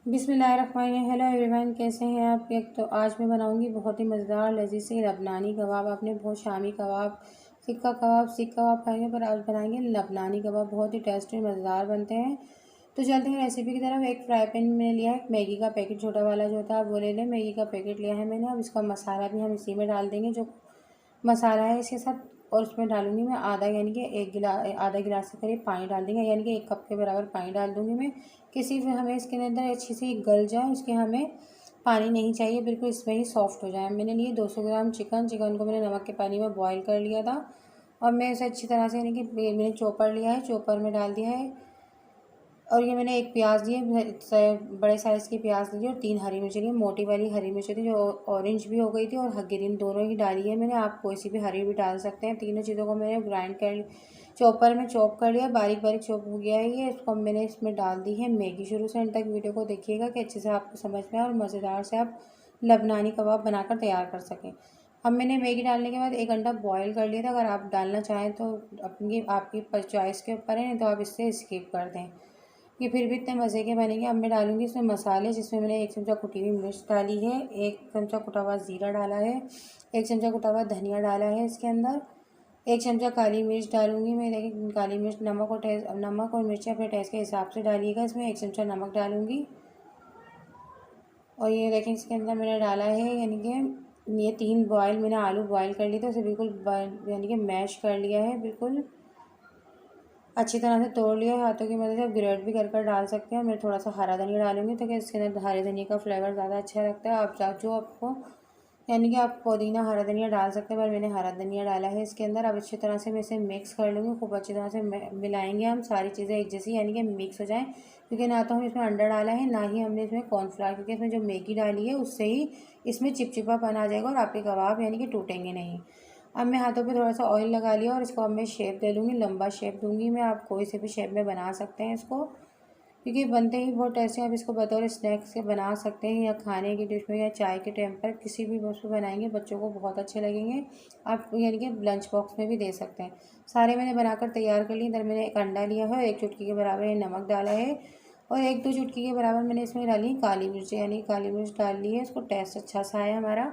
बिस्मिल्लाहिर्रहमानिर्रहीम। Hello everyone, कैसे हैं आप। एक तो आज मैं बनाऊंगी बहुत ही मज़ेदार लजीज से लबनानी कबाब। आपने बहुत शामी कबाब, फिक्का कबाब, सीख कबाब खाएंगे, पर आज बनाएंगे लबनानी कबाब। बहुत ही टेस्टी मज़ेदार बनते हैं। तो चलते हैं रेसिपी की तरफ। एक फ्राई पैन मैंने लिया है, मैगी का पैकेट छोटा वाला जो होता है वो ले लें। मैगी का पैकेट लिया है मैंने। अब इसका मसाला भी हम इसी में डाल देंगे, जो मसाला है इसके साथ। और उसमें डालूंगी मैं आधा, यानी कि आधा गिलास के करीब पानी डाल देंगे, यानी कि 1 कप के बराबर पानी डाल दूंगी मैं। किसी भी हमें इसके अंदर अच्छी सी गल जाए, उसके हमें पानी नहीं चाहिए, बिल्कुल इसमें ही सॉफ्ट हो जाए। मैंने लिए 200 ग्राम चिकन को मैंने नमक के पानी में बॉईल कर लिया था। और मैं इसे अच्छी तरह से, यानी कि मैंने चॉपर लिया है, चॉपर में डाल दिया है। और ये मैंने एक प्याज लिए, बड़े साइज़ की प्याज ली और 3 हरी मिर्च ली, मोटी वाली हरी मिर्च थी जो ऑरेंज भी हो गई थी और ग्रीन, दोनों ही डाली है मैंने। आप कोई सी भी हरी भी डाल सकते हैं। तीनों चीज़ों को मैंने ग्राइंड कर, चॉपर में चॉप कर लिया, बारीक बारीक चॉप हो गया है ये। इसको मैंने इसमें डाल दी है मैगी। शुरू से अंत तक वीडियो को देखिएगा कि अच्छे से आपको समझ में आए और मज़ेदार से आप लबनानी कबाब बनाकर तैयार कर सकें। अब मैंने मैगी डालने के बाद 1 घंटा बॉयल कर लिया था। अगर आप डालना चाहें तो अपनी आपकी चॉइस के ऊपर है, नहीं तो आप इससे स्किप कर दें। ये फिर भी इतने मज़े के बनेंगे। अब मैं डालूंगी इसमें मसाले, जिसमें मैंने 1 चमचा कुटी हुई मिर्च डाली है, 1 चमचा कुटा हुआ ज़ीरा डाला है, 1 चमचा कुटा हुआ धनिया डाला है इसके अंदर, 1 चमचा काली मिर्च डालूंगी मैं। देखिए काली मिर्च, नमक और मिर्ची अपने टेस्ट के हिसाब से डालिएगा। इसमें 1 चमचा नमक डालूंगी। और ये देखें इसके अंदर मैंने डाला है, यानी कि ये 3 बॉयल मैंने आलू बॉयल कर लिए थे, उसे बिल्कुल यानी कि मैश कर लिया है, बिल्कुल अच्छी तरह से तोड़ लिया है। हाथों की मदद से आप ग्रेट भी कर डाल सकते हैं। मैं थोड़ा सा हरा धनिया डालूंगी, तो कि इसके अंदर हरे धनिया का फ्लेवर ज़्यादा अच्छा लगता है। आप जो आपको, यानी कि आप पुदीना हरा धनिया डाल सकते हैं, पर मैंने हरा धनिया डाला है इसके अंदर। अब अच्छी तरह से मैं इसे मिक्स कर लूँगी, खूब अच्छी तरह से मिलाएंगे हम सारी चीज़ें एक जैसी, यानी कि मिक्स हो जाएँ। क्योंकि ना तो हम इसमें अंडा डाला है, ना ही हमने इसमें कॉर्नफ्लावर, क्योंकि इसमें जो मैगी डाली है उससे ही इसमें चिपचिपापन आ जाएगा और आपके कबाब यानी कि टूटेंगे नहीं। अब मैं हाथों पे थोड़ा सा ऑयल लगा लिया और इसको अब मैं शेप दे लूँगी, लंबा शेप दूँगी मैं। आप कोई से भी शेप में बना सकते हैं इसको, क्योंकि बनते ही बहुत टेस्टी। आप इसको बतौर स्नैक्स के बना सकते हैं, या खाने की डिश में, या चाय के टाइम पर, किसी भी उसमें बनाएंगे बच्चों को बहुत अच्छे लगेंगे। आप यानी कि लंच बॉक्स में भी दे सकते हैं। सारे मैंने बनाकर तैयार कर लिए। इधर मैंने 1 अंडा लिया है, 1 चुटकी के बराबर नमक डाला है, और 1-2 चुटकी के बराबर मैंने इसमें डाली काली मिर्च, यानी काली मिर्च डाल ली है। इसको टेस्ट अच्छा सा है हमारा।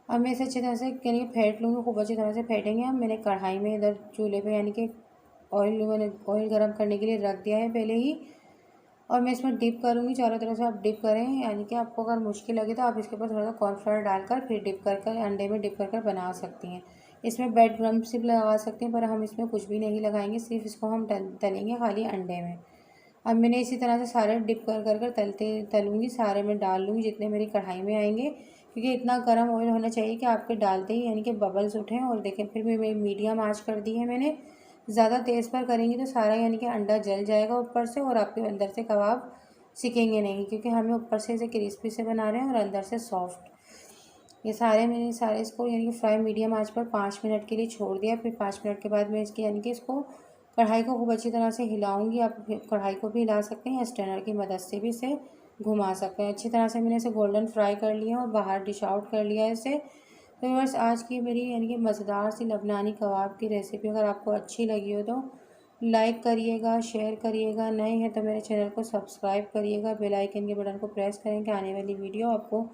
अब मैं इसे अच्छी तरह से यानी फेंट लूँगी, खूब अच्छी तरह से फेंटेंगे हम। मैंने कढ़ाई में इधर चूल्हे पे, यानी कि मैंने ऑयल गर्म करने के लिए रख दिया है पहले ही। और मैं इसमें डिप करूँगी, चारों तरफ से आप डिप करें, यानी कि आपको अगर मुश्किल लगे तो आप इसके ऊपर थोड़ा सा कॉर्नफ्लावर डालकर फिर डिप कर अंडे में डिप कर बना सकती हैं। इसमें ब्रेड क्रम्ब्स भी लगा सकते हैं, पर हम इसमें कुछ भी नहीं लगाएंगे, सिर्फ इसको हम तलेंगे खाली अंडे में। अब मैंने इसी तरह से सारे डिप कर तलूँगी, सारे में डाल लूँगी जितने मेरी कढ़ाई में आएंगे, क्योंकि इतना गर्म ऑयल होना चाहिए कि आपके डालते ही यानी कि बबल्स उठें। और देखें फिर भी मैं मीडियम आंच कर दी है मैंने। ज़्यादा तेज़ पर करेंगी तो सारा यानी कि अंडा जल जाएगा ऊपर से, और आपके अंदर से कबाब सिकेंगे नहीं, क्योंकि हमें ऊपर से इसे क्रिस्पी से बना रहे हैं और अंदर से सॉफ्ट। ये मैंने इसको यानी कि फ्राई मीडियम आंच पर 5 मिनट के लिए छोड़ दिया। फिर 5 मिनट के बाद मैं इसकी यानी कि इसको कढ़ाई को खूब अच्छी तरह से हिलाऊंगी। आप कढ़ाई को भी हिला सकते हैं, या स्ट्रेनर की मदद से भी इसे घुमा सकते हैं। अच्छी तरह से मैंने इसे गोल्डन फ्राई कर लिया और बाहर डिश आउट कर लिया है इसे। तो बस आज की मेरी यानी कि मज़ेदार सी लबनानी कबाब की रेसिपी अगर आपको अच्छी लगी हो तो लाइक करिएगा, शेयर करिएगा। नए हैं तो मेरे चैनल को सब्सक्राइब करिएगा, बेल आइकन के बटन को प्रेस करें कि आने वाली वीडियो आपको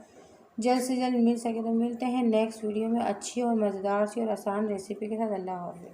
जल्द से जल्द मिल सके। तो मिलते हैं नेक्स्ट वीडियो में अच्छी और मज़ेदार सी और आसान रेसिपी के साथ। अल्लाह हाफ़िज़।